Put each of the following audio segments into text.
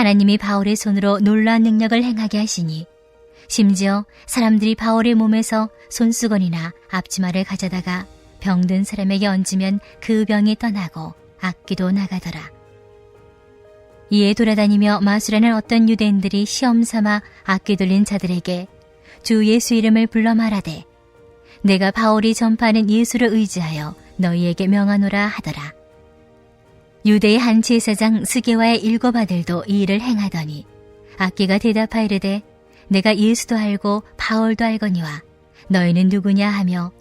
하나님이 바울의 손으로 놀라운 능력을 행하게 하시니 심지어 사람들이 바울의 몸에서 손수건이나 앞치마를 가져다가 병든 사람에게 얹으면 그 병이 떠나고 악귀도 나가더라. 이에 돌아다니며 마술하는 어떤 유대인들이 시험 삼아 악귀 들린 자들에게 주 예수 이름을 불러 말하되 내가 바울이 전파하는 예수를 의지하여 너희에게 명하노라 하더라. 유대의 한 제사장 스게와의 7 아들도 이 일을 행하더니 악귀가 대답하이르되 내가 예수도 알고 바울도 알거니와 너희는 누구냐 하며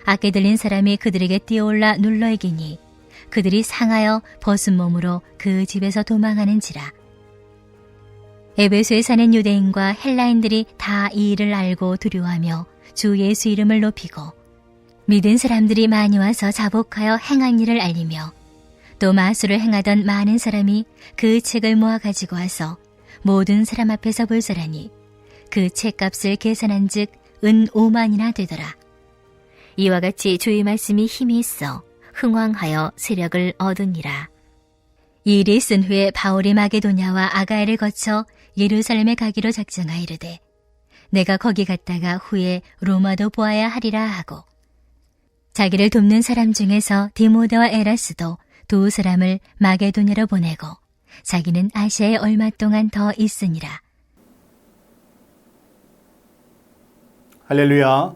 악귀 들린 사람이 그들에게 뛰어올라 눌러 이기니 그들이 상하여 벗은 몸으로 그 집에서 도망하는지라. 에베소에 사는 유대인과 헬라인들이 다 이 일을 알고 두려워하며 주 예수 이름을 높이고 믿은 사람들이 많이 와서 자복하여 행한 일을 알리며 또 마술을 행하던 많은 사람이 그 책을 모아 가지고 와서 모든 사람 앞에서 볼서라니 그 책값을 계산한 즉 은 5만이나 되더라. 이와 같이 주의 말씀이 힘이 있어 흥왕하여 세력을 얻으니라. 이 일이 있은 후에 바울이 마게도냐와 아가야를 거쳐 예루살렘에 가기로 작정하이르되 내가 거기 갔다가 후에 로마도 보아야 하리라 하고 자기를 돕는 사람 중에서 디모데와 에라스도 2 사람을 마게도냐로 보내고 자기는 아시아에 얼마 동안 더 있으니라. 할렐루야.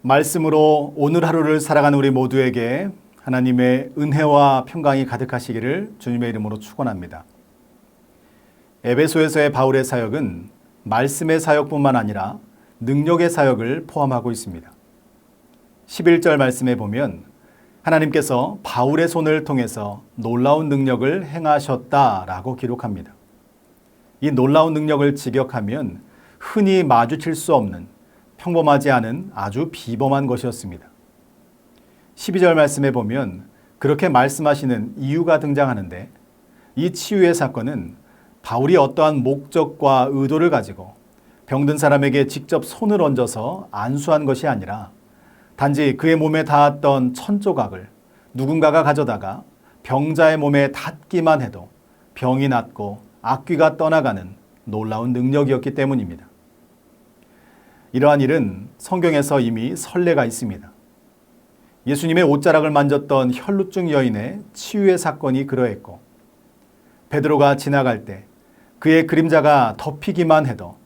말씀으로 오늘 하루를 살아가는 우리 모두에게 하나님의 은혜와 평강이 가득하시기를 주님의 이름으로 축원합니다. 에베소에서의 바울의 사역은 말씀의 사역뿐만 아니라 능력의 사역을 포함하고 있습니다. 11절 말씀에 보면 하나님께서 바울의 손을 통해서 놀라운 능력을 행하셨다라고 기록합니다. 이 놀라운 능력을 직역하면 흔히 마주칠 수 없는 평범하지 않은 아주 비범한 것이었습니다. 12절 말씀에 보면 그렇게 말씀하시는 이유가 등장하는데 이 치유의 사건은 바울이 어떠한 목적과 의도를 가지고 병든 사람에게 직접 손을 얹어서 안수한 것이 아니라 단지 그의 몸에 닿았던 천조각을 누군가가 가져다가 병자의 몸에 닿기만 해도 병이 낫고 악귀가 떠나가는 놀라운 능력이었기 때문입니다. 이러한 일은 성경에서 이미 선례가 있습니다. 예수님의 옷자락을 만졌던 혈루증 여인의 치유의 사건이 그러했고 베드로가 지나갈 때 그의 그림자가 덮이기만 해도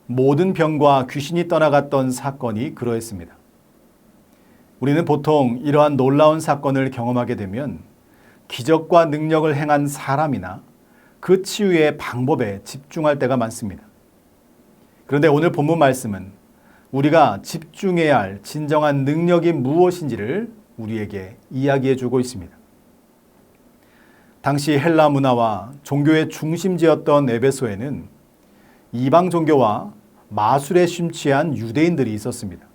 모든 병과 귀신이 떠나갔던 사건이 그러했습니다. 우리는 보통 이러한 놀라운 사건을 경험하게 되면 기적과 능력을 행한 사람이나 그 치유의 방법에 집중할 때가 많습니다. 그런데 오늘 본문 말씀은 우리가 집중해야 할 진정한 능력이 무엇인지를 우리에게 이야기해 주고 있습니다. 당시 헬라 문화와 종교의 중심지였던 에베소에는 이방 종교와 마술에 심취한 유대인들이 있었습니다.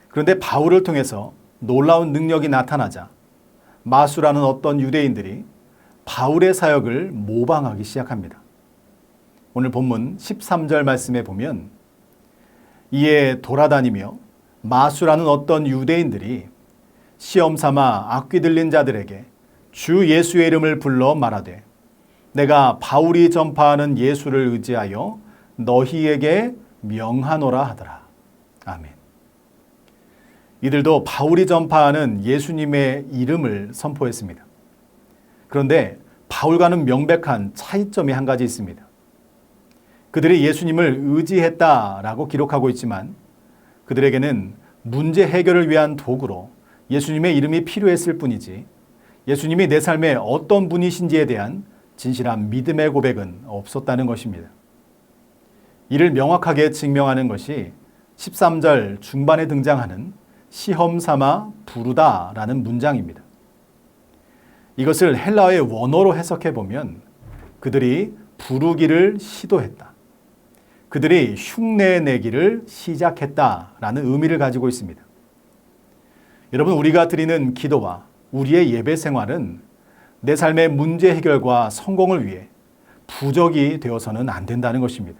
그런데 바울을 통해서 놀라운 능력이 나타나자 마술하는 어떤 유대인들이 바울의 사역을 모방하기 시작합니다. 오늘 본문 13절 말씀에 보면 이에 돌아다니며 마술하는 어떤 유대인들이 시험 삼아 악귀 들린 자들에게 주 예수의 이름을 불러 말하되 내가 바울이 전파하는 예수를 의지하여 너희에게 명하노라 하더라. 아멘. 이들도 바울이 전파하는 예수님의 이름을 선포했습니다. 그런데 바울과는 명백한 차이점이 한 가지 있습니다. 그들이 예수님을 의지했다라고 기록하고 있지만 그들에게는 문제 해결을 위한 도구로 예수님의 이름이 필요했을 뿐이지 예수님이 내 삶에 어떤 분이신지에 대한 진실한 믿음의 고백은 없었다는 것입니다. 이를 명확하게 증명하는 것이 13절 중반에 등장하는 시험 삼아 부르다라는 문장입니다. 이것을 헬라어의 원어로 해석해 보면 그들이 부르기를 시도했다. 그들이 흉내내기를 시작했다라는 의미를 가지고 있습니다. 여러분, 우리가 드리는 기도와 우리의 예배 생활은 내 삶의 문제 해결과 성공을 위해 부적이 되어서는 안 된다는 것입니다.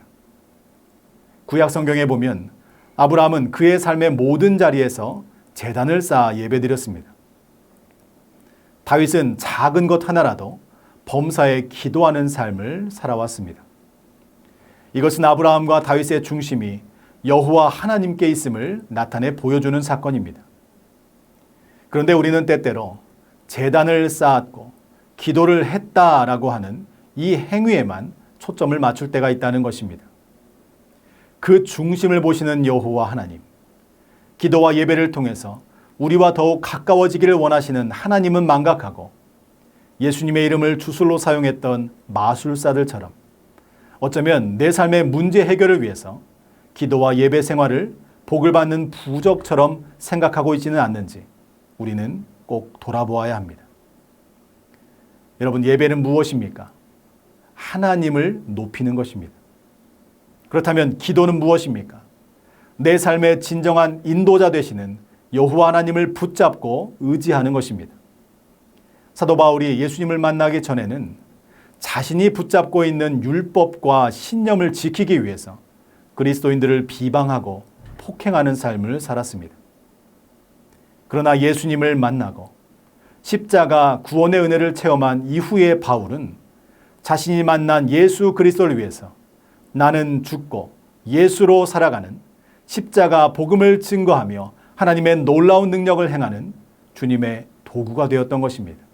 구약 성경에 보면 아브라함은 그의 삶의 모든 자리에서 제단을 쌓아 예배드렸습니다. 다윗은 작은 것 하나라도 범사에 기도하는 삶을 살아왔습니다. 이것은 아브라함과 다윗의 중심이 여호와 하나님께 있음을 나타내 보여주는 사건입니다. 그런데 우리는 때때로 제단을 쌓았고 기도를 했다라고 하는 이 행위에만 초점을 맞출 때가 있다는 것입니다. 그 중심을 보시는 여호와 하나님, 기도와 예배를 통해서 우리와 더욱 가까워지기를 원하시는 하나님은 망각하고 예수님의 이름을 주술로 사용했던 마술사들처럼 어쩌면 내 삶의 문제 해결을 위해서 기도와 예배 생활을 복을 받는 부적처럼 생각하고 있지는 않는지 우리는 꼭 돌아보아야 합니다. 여러분, 예배는 무엇입니까? 하나님을 높이는 것입니다. 그렇다면 기도는 무엇입니까? 내 삶의 진정한 인도자 되시는 여호와 하나님을 붙잡고 의지하는 것입니다. 사도 바울이 예수님을 만나기 전에는 자신이 붙잡고 있는 율법과 신념을 지키기 위해서 그리스도인들을 비방하고 폭행하는 삶을 살았습니다. 그러나 예수님을 만나고 십자가 구원의 은혜를 체험한 이후의 바울은 자신이 만난 예수 그리스도를 위해서 나는 죽고 예수로 살아가는 십자가 복음을 증거하며 하나님의 놀라운 능력을 행하는 주님의 도구가 되었던 것입니다.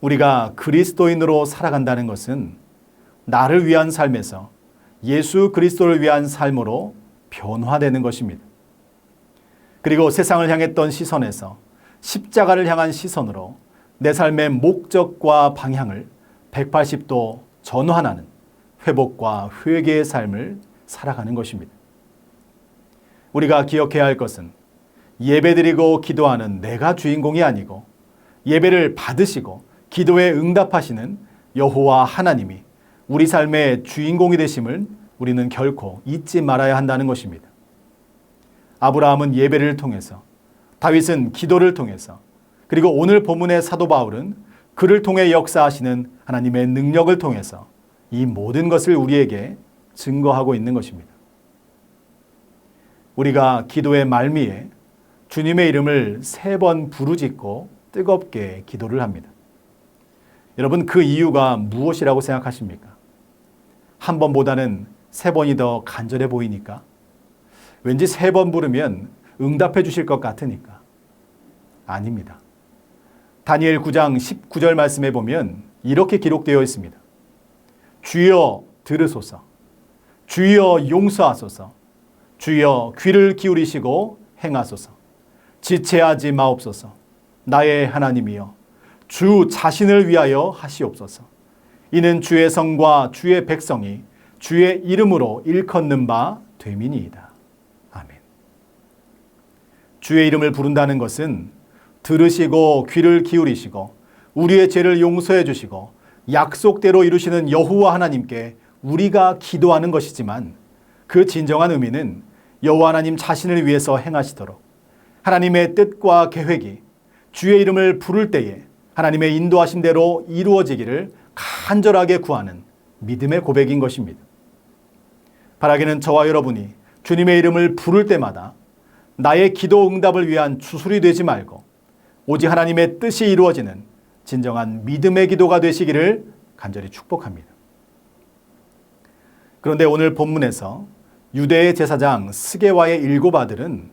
우리가 그리스도인으로 살아간다는 것은 나를 위한 삶에서 예수 그리스도를 위한 삶으로 변화되는 것입니다. 그리고 세상을 향했던 시선에서 십자가를 향한 시선으로 내 삶의 목적과 방향을 180도 전환하는 회복과 회개의 삶을 살아가는 것입니다. 우리가 기억해야 할 것은 예배드리고 기도하는 내가 주인공이 아니고 예배를 받으시고 기도에 응답하시는 여호와 하나님이 우리 삶의 주인공이 되심을 우리는 결코 잊지 말아야 한다는 것입니다. 아브라함은 예배를 통해서, 다윗은 기도를 통해서, 그리고 오늘 본문의 사도 바울은 그를 통해 역사하시는 하나님의 능력을 통해서 이 모든 것을 우리에게 증거하고 있는 것입니다. 우리가 기도의 말미에 주님의 이름을 3번 부르짖고 뜨겁게 기도를 합니다. 여러분, 그 이유가 무엇이라고 생각하십니까? 한 번보다는 3번이 더 간절해 보이니까? 왠지 3번 부르면 응답해 주실 것 같으니까? 아닙니다. 다니엘 9장 19절 말씀에 보면 이렇게 기록되어 있습니다. 주여 들으소서, 주여 용서하소서, 주여 귀를 기울이시고 행하소서, 지체하지 마옵소서, 나의 하나님이여 주 자신을 위하여 하시옵소서. 이는 주의 성과 주의 백성이 주의 이름으로 일컫는 바 됨이니이다. 아멘. 주의 이름을 부른다는 것은 들으시고 귀를 기울이시고 우리의 죄를 용서해 주시고 약속대로 이루시는 여호와 하나님께 우리가 기도하는 것이지만 그 진정한 의미는 여호와 하나님 자신을 위해서 행하시도록 하나님의 뜻과 계획이 주의 이름을 부를 때에 하나님의 인도하심대로 이루어지기를 간절하게 구하는 믿음의 고백인 것입니다. 바라기는 저와 여러분이 주님의 이름을 부를 때마다 나의 기도 응답을 위한 주술이 되지 말고 오직 하나님의 뜻이 이루어지는 진정한 믿음의 기도가 되시기를 간절히 축복합니다. 그런데 오늘 본문에서 유대의 제사장 스게와의 7 아들은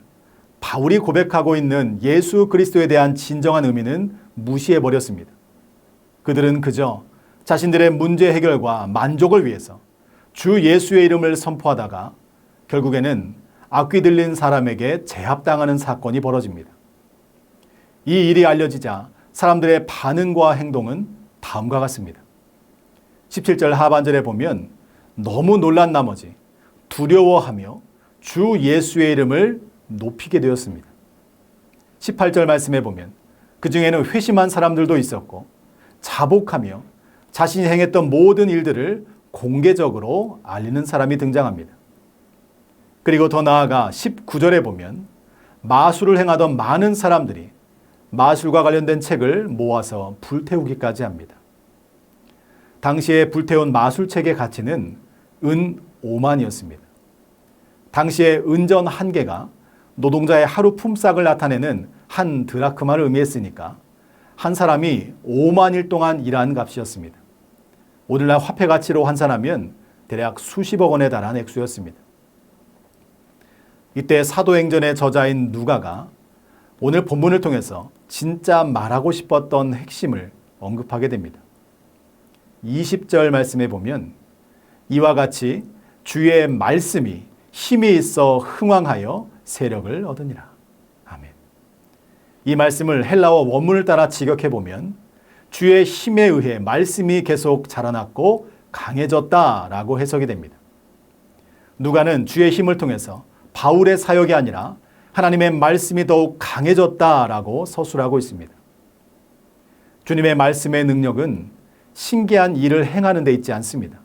바울이 고백하고 있는 예수 그리스도에 대한 진정한 의미는 무시해버렸습니다. 그들은 그저 자신들의 문제 해결과 만족을 위해서 주 예수의 이름을 선포하다가 결국에는 악귀 들린 사람에게 제압당하는 사건이 벌어집니다. 이 일이 알려지자 사람들의 반응과 행동은 다음과 같습니다. 17절 하반절에 보면 너무 놀란 나머지 두려워하며 주 예수의 이름을 높이게 되었습니다. 18절 말씀에 보면 그 중에는 회심한 사람들도 있었고 자복하며 자신이 행했던 모든 일들을 공개적으로 알리는 사람이 등장합니다. 그리고 더 나아가 19절에 보면 마술을 행하던 많은 사람들이 마술과 관련된 책을 모아서 불태우기까지 합니다. 당시에 불태운 마술책의 가치는 은 5만이었습니다. 당시에 은전 1개가 노동자의 하루 품삯을 나타내는 한 드라크마를 의미했으니까 한 사람이 5만 일 동안 일한 값이었습니다. 오늘날 화폐 가치로 환산하면 대략 수십억 원에 달한 액수였습니다. 이때 사도행전의 저자인 누가가 오늘 본문을 통해서 진짜 말하고 싶었던 핵심을 언급하게 됩니다. 20절 말씀에 보면 이와 같이 주의 말씀이 힘이 있어 흥왕하여 세력을 얻으니라. 아멘. 이 말씀을 헬라어 원문을 따라 직역해 보면 주의 힘에 의해 말씀이 계속 자라났고 강해졌다라고 해석이 됩니다. 누가는 주의 힘을 통해서 바울의 사역이 아니라 하나님의 말씀이 더욱 강해졌다라고 서술하고 있습니다. 주님의 말씀의 능력은 신기한 일을 행하는 데 있지 않습니다.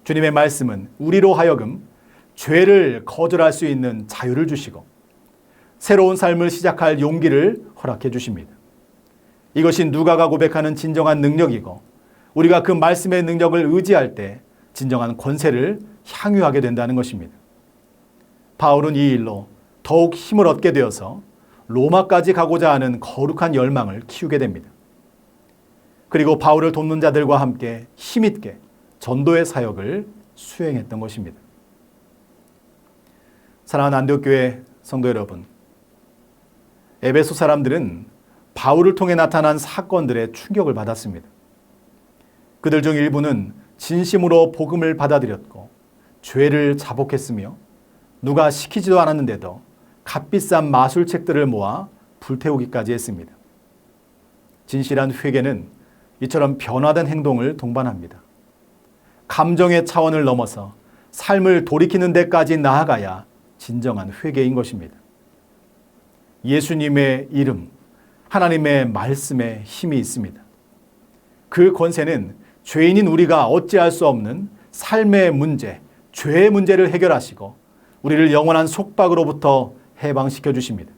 주님의 말씀은 우리로 하여금 죄를 거절할 수 있는 자유를 주시고 새로운 삶을 시작할 용기를 허락해 주십니다. 이것이 누가가 고백하는 진정한 능력이고 우리가 그 말씀의 능력을 의지할 때 진정한 권세를 향유하게 된다는 것입니다. 바울은 이 일로 더욱 힘을 얻게 되어서 로마까지 가고자 하는 거룩한 열망을 키우게 됩니다. 그리고 바울을 돕는 자들과 함께 힘있게 전도의 사역을 수행했던 것입니다. 사랑하는 안디옥교회 성도 여러분, 에베소 사람들은 바울을 통해 나타난 사건들에 충격을 받았습니다. 그들 중 일부는 진심으로 복음을 받아들였고 죄를 자복했으며 누가 시키지도 않았는데도 값비싼 마술책들을 모아 불태우기까지 했습니다. 진실한 회개는 이처럼 변화된 행동을 동반합니다. 감정의 차원을 넘어서 삶을 돌이키는 데까지 나아가야 진정한 회개인 것입니다. 예수님의 이름, 하나님의 말씀에 힘이 있습니다. 그 권세는 죄인인 우리가 어찌할 수 없는 삶의 문제, 죄의 문제를 해결하시고 우리를 영원한 속박으로부터 해방시켜 주십니다.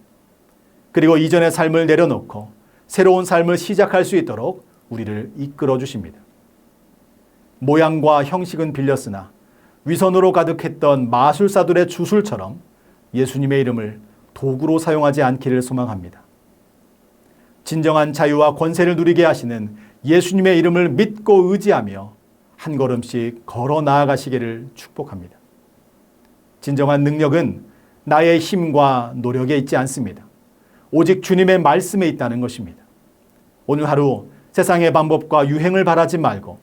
그리고 이전의 삶을 내려놓고 새로운 삶을 시작할 수 있도록 우리를 이끌어 주십니다. 모양과 형식은 빌렸으나 위선으로 가득했던 마술사들의 주술처럼 예수님의 이름을 도구로 사용하지 않기를 소망합니다. 진정한 자유와 권세를 누리게 하시는 예수님의 이름을 믿고 의지하며 한 걸음씩 걸어 나아가시기를 축복합니다. 진정한 능력은 나의 힘과 노력에 있지 않습니다. 오직 주님의 말씀에 있다는 것입니다. 오늘 하루 세상의 방법과 유행을 바라지 말고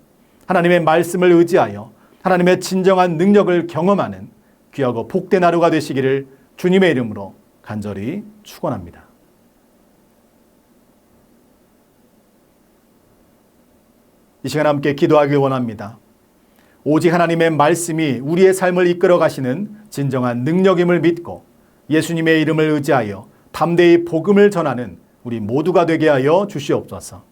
하나님의 말씀을 의지하여 하나님의 진정한 능력을 경험하는 귀하고 복된 하루가 되시기를 주님의 이름으로 간절히 축원합니다. 이 시간 함께 기도하길 원합니다. 오직 하나님의 말씀이 우리의 삶을 이끌어 가시는 진정한 능력임을 믿고 예수님의 이름을 의지하여 담대히 복음을 전하는 우리 모두가 되게 하여 주시옵소서.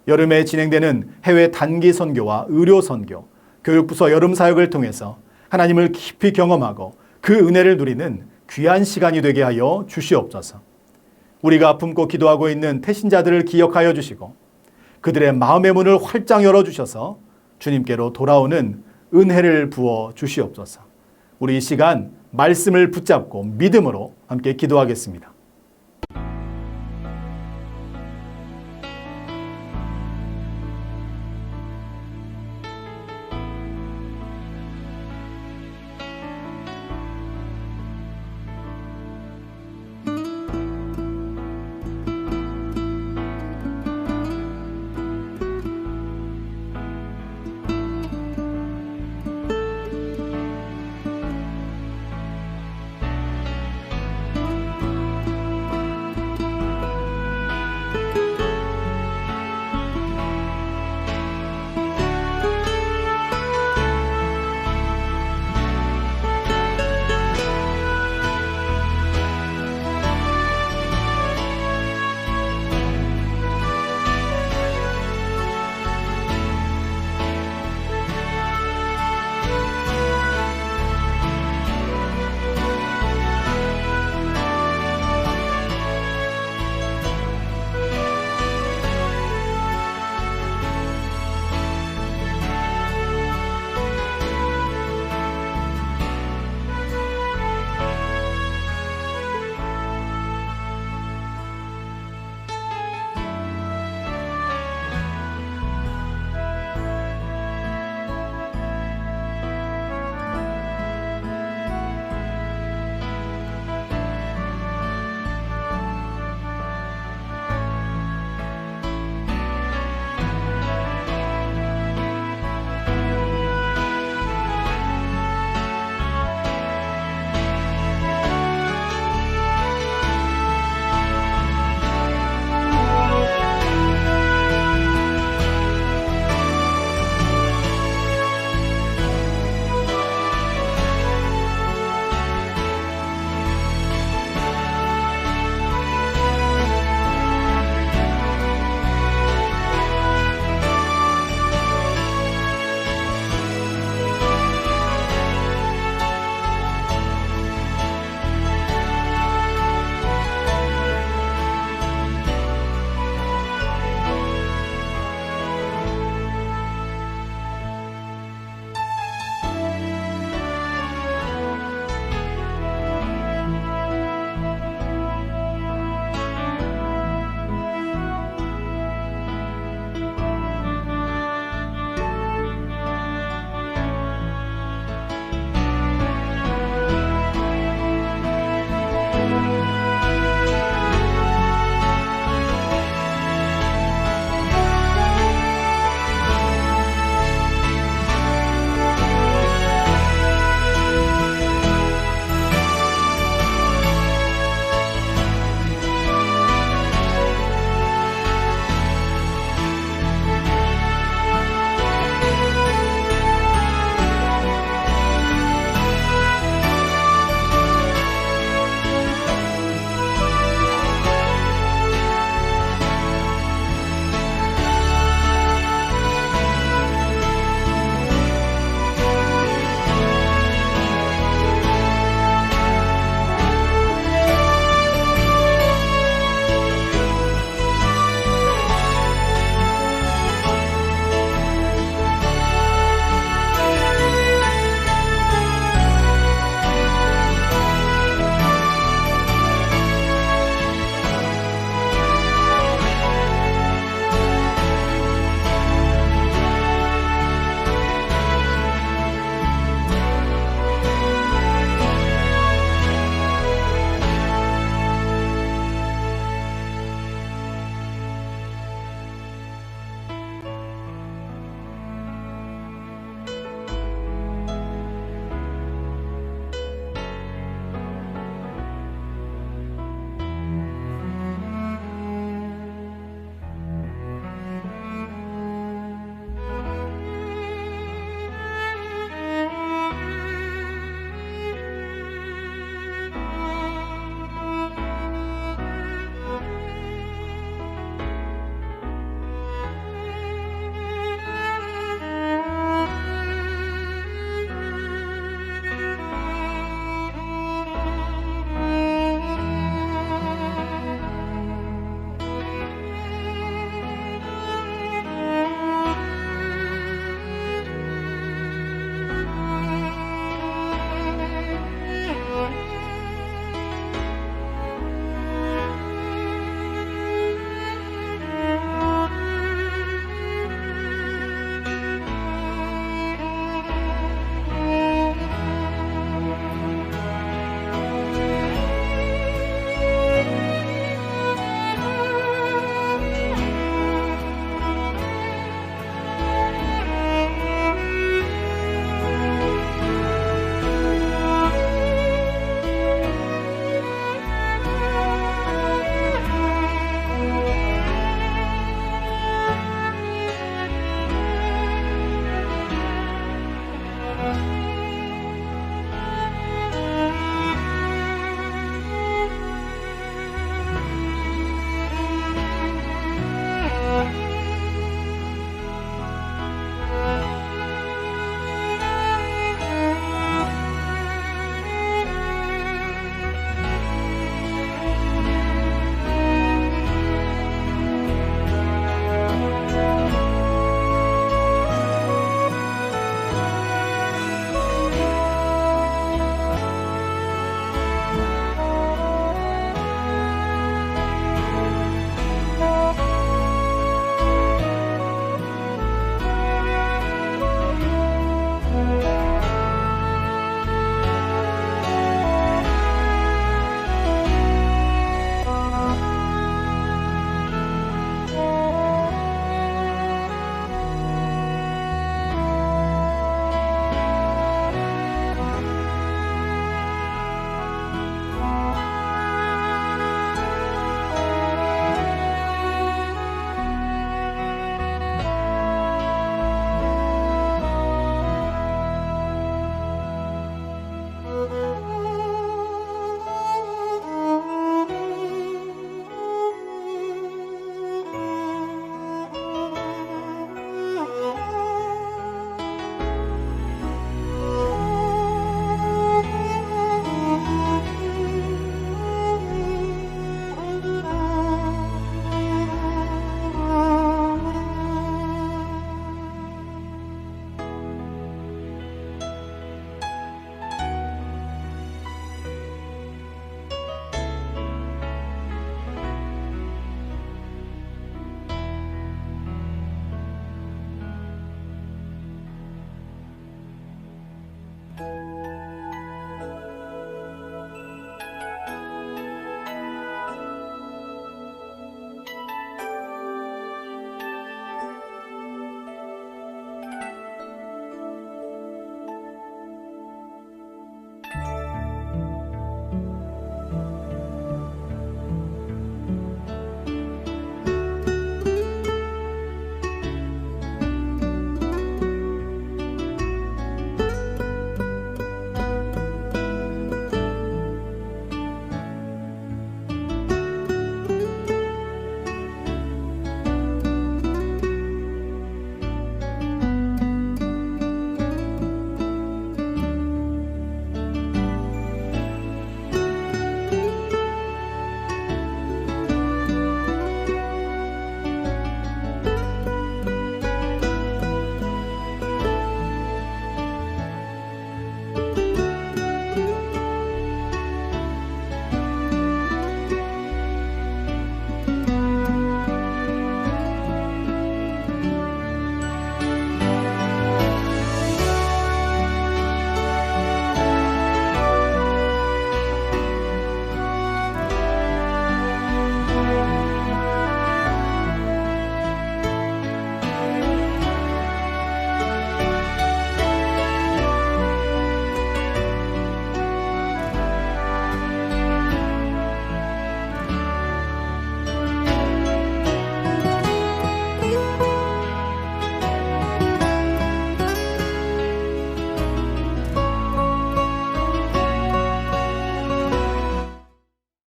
여름에 진행되는 해외 단기 선교와 의료 선교, 교육부서 여름 사역을 통해서 하나님을 깊이 경험하고 그 은혜를 누리는 귀한 시간이 되게 하여 주시옵소서. 우리가 품고 기도하고 있는 태신자들을 기억하여 주시고 그들의 마음의 문을 활짝 열어주셔서 주님께로 돌아오는 은혜를 부어 주시옵소서. 우리 이 시간 말씀을 붙잡고 믿음으로 함께 기도하겠습니다.